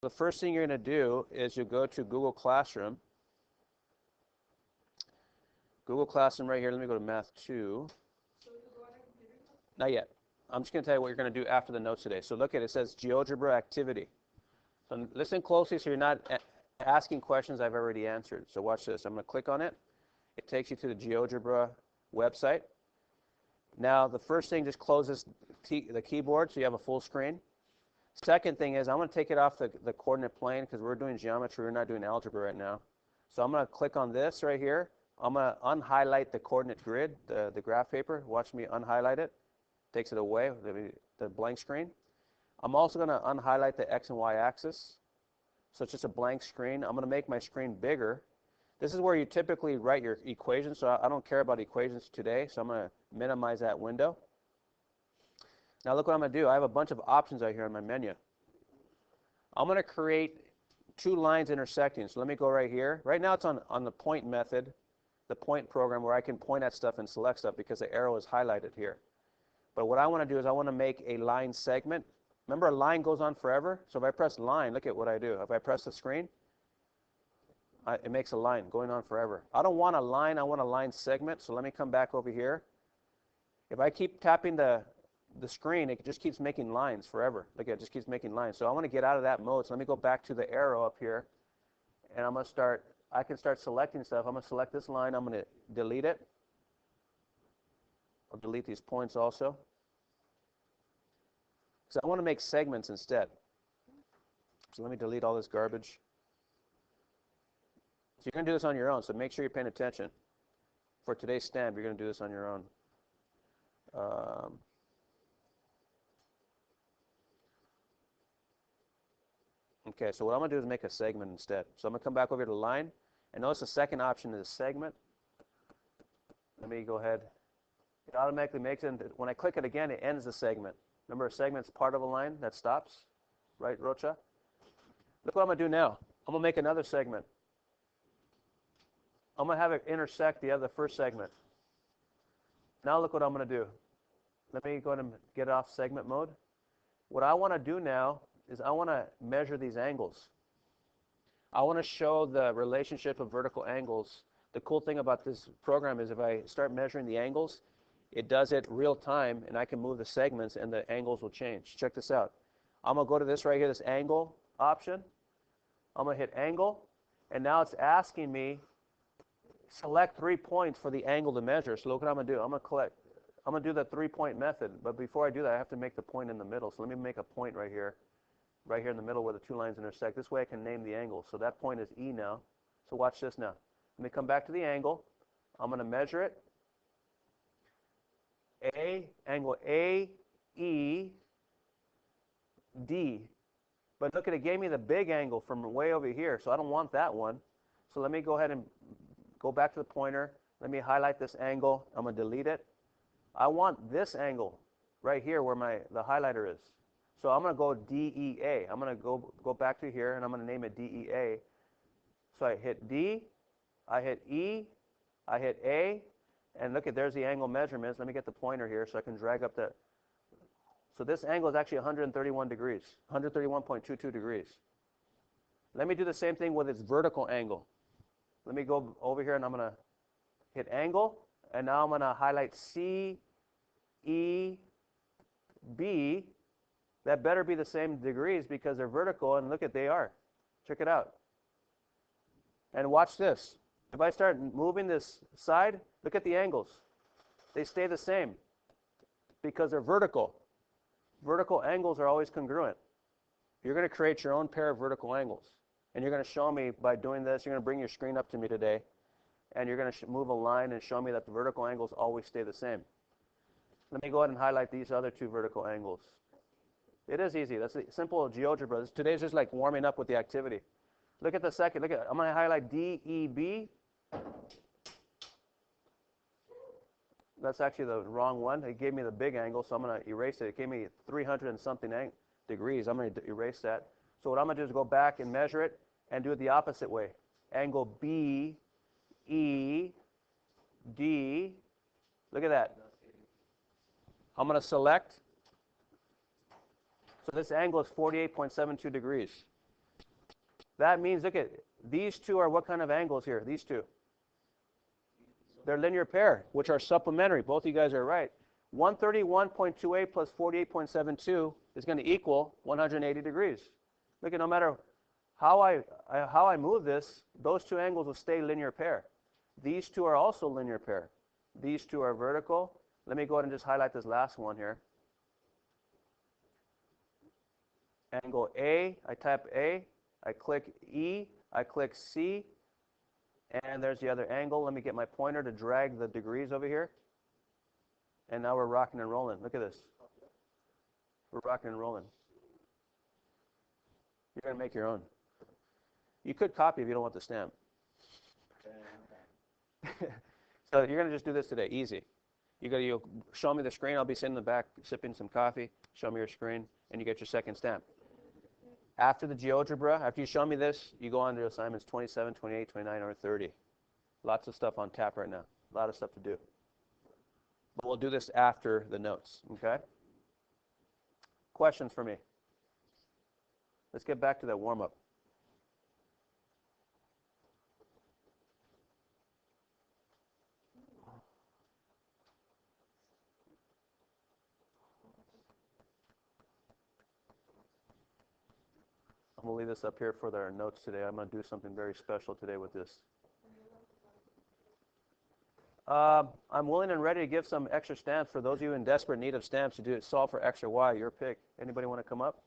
The first thing you're going to do is you go to Google Classroom. Google Classroom right here. Let me go to Math 2. Not yet. I'm just going to tell you what you're going to do after the notes today. So look at it. It says Geogebra activity. So listen closely so you're not asking questions I've already answered. So watch this. I'm going to click on it. It takes you to the Geogebra website. Now, the first thing, just closes the keyboard so you have a full screen. Second thing is I'm going to take it off the coordinate plane because we're doing geometry. We're not doing algebra right now. So I'm going to click on this right here. I'm going to unhighlight the coordinate grid, the graph paper. Watch me unhighlight it. Takes it away, the blank screen. I'm also going to unhighlight the X and Y axis. So it's just a blank screen. I'm going to make my screen bigger. This is where you typically write your equations, so I don't care about equations today, so I'm going to minimize that window. Now look what I'm going to do. I have a bunch of options out here on my menu. I'm going to create two lines intersecting. So let me go right here. Right now it's on the point method, the point program, where I can point at stuff and select stuff because the arrow is highlighted here. But what I want to do is I want to make a line segment. Remember, a line goes on forever? So if I press line, look at what I do. If I press the screen, it makes a line going on forever. I don't want a line, I want a line segment. So let me come back over here. If I keep tapping the screen, it just keeps making lines forever. Look at it, just keeps making lines. So I want to get out of that mode. So let me go back to the arrow up here. And I'm going to start, I can start selecting stuff. I'm going to select this line. I'm going to delete it. I'll delete these points also. So I want to make segments instead. So let me delete all this garbage. So you're going to do this on your own, so make sure you're paying attention. For today's stamp, you're going to do this on your own. Okay, so what I'm going to do is make a segment instead. So I'm going to come back over to the line, and notice the second option is segment. Let me go ahead. It automatically makes it, when I click it again, it ends the segment. Remember, a segment's part of a line that stops, right, Rocha? Look what I'm going to do now. I'm going to make another segment. I'm going to have it intersect the first segment. Now look what I'm going to do. Let me go ahead and get off segment mode. What I want to do now is I want to measure these angles. I want to show the relationship of vertical angles. The cool thing about this program is if I start measuring the angles, it does it real time, and I can move the segments and the angles will change. Check this out. I'm going to go to this right here, this angle option. I'm going to hit angle, and now it's asking me select 3 points for the angle to measure. So look what I'm going to do. I'm going to do the 3-point method, but before I do that, I have to make the point in the middle. So let me make a point right here in the middle where the two lines intersect. This way I can name the angle. So that point is E now. So watch this now. Let me come back to the angle. I'm going to measure it. Angle A, E, D. But look at it, gave me the big angle from way over here, so I don't want that one. So let me go ahead and go back to the pointer. Let me highlight this angle. I'm going to delete it. I want this angle right here where the highlighter is. So I'm going to go DEA. I'm going to go back to here, and I'm going to name it DEA. So I hit D, I hit E, I hit A, and look at, there's the angle measurements. Let me get the pointer here so I can drag up the. So this angle is actually 131 degrees, 131.22 degrees. Let me do the same thing with its vertical angle. Let me go over here, and I'm going to hit angle, and now I'm going to highlight C, E, B. That better be the same degrees because they're vertical, and look at, they are. Check it out. And watch this. If I start moving this side, look at the angles. They stay the same because they're vertical. Vertical angles are always congruent. You're going to create your own pair of vertical angles. And you're going to show me by doing this, you're going to bring your screen up to me today, and you're going to move a line and show me that the vertical angles always stay the same. Let me go ahead and highlight these other two vertical angles. It is easy. That's the simple GeoGebra. Today's just like warming up with the activity. Look at the second. Look at. I'm going to highlight DEB. That's actually the wrong one. It gave me the big angle, so I'm going to erase it. It gave me 300 and something degrees. I'm going to erase that. So what I'm going to do is go back and measure it and do it the opposite way. Angle B, E, D. Look at that. I'm going to select. So this angle is 48.72 degrees. That means, look at, these two are what kind of angles here? These two. They're linear pair, which are supplementary. Both of you guys are right. 131.28 plus 48.72 is going to equal 180 degrees. Look at, no matter how I move this, those two angles will stay linear pair. These two are also linear pair. These two are vertical. Let me go ahead and just highlight this last one here. Angle A, I tap A, I click E, I click C, and there's the other angle. Let me get my pointer to drag the degrees over here. And now we're rocking and rolling. Look at this. We're rocking and rolling. You're going to make your own. You could copy if you don't want the stamp. So you're going to just do this today, easy. You'll show me the screen. I'll be sitting in the back sipping some coffee. Show me your screen, and you get your second stamp. After the GeoGebra, after you show me this, you go on to assignments 27, 28, 29, or 30. Lots of stuff on tap right now. A lot of stuff to do. But we'll do this after the notes, okay? Questions for me? Let's get back to that warm-up. I'm going to leave this up here for their notes today. I'm going to do something very special today with this. I'm willing and ready to give some extra stamps for those of you in desperate need of stamps to do it. Solve for X or Y, your pick. Anybody want to come up?